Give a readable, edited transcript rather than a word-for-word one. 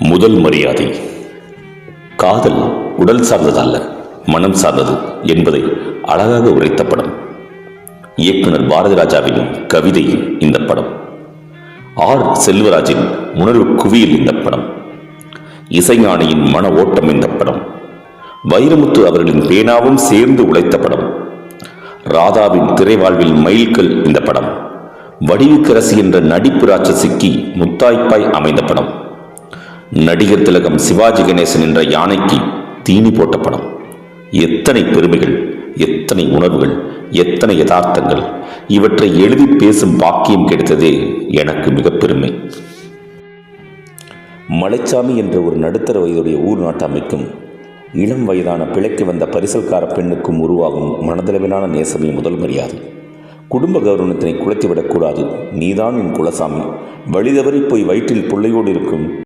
முதல் மரியாதை. காதல் உடல் சார்ந்ததல்ல, மனம் சார்ந்தது என்பதை அழகாக உரைத்த படம். இயக்குனர் பாரதிராஜாவின் கவிதை இந்த படம். ஆர் செல்வராஜின் உணர்வு குவியல் இந்த படம். இசைஞானியின் மன ஓட்டம் இந்த படம். வைரமுத்து அவர்களின் பேனாவும் சேர்ந்து உழைத்த படம். ராதாவின் திரைவாழ்வில் மைல்கல் இந்த படம். வடிவுக்கரசி என்ற நடிப்பு ராட்சசிக்கு முத்தாய்ப்பாய் அமைந்த படம். நடிகர் திலகம் சிவாஜி கணேசன் என்ற யானைக்கு தீனி போட்ட படம். எத்தனை பெருமைகள், எத்தனை உணர்வுகள், எத்தனை யதார்த்தங்கள்! இவற்றை எழுதி பேசும் பாக்கியம் கிடைத்ததே எனக்கு மிக பெருமை. மலைச்சாமி என்ற ஒரு நடுத்தர வயதுடைய ஊர் நாட்டு அமைக்கும் இளம் வயதான பிழைக்கு வந்த பரிசல்கார பெண்ணுக்கும் உருவாகும் மனதளவிலான நேசமே முதல் மரியாதை. குடும்ப கௌரவத்தினை குலைத்துவிடக்கூடாது. நீதான் என் குலசாமி. வழிதவறி போய் வயிற்றில் பிள்ளையோடு இருக்கும்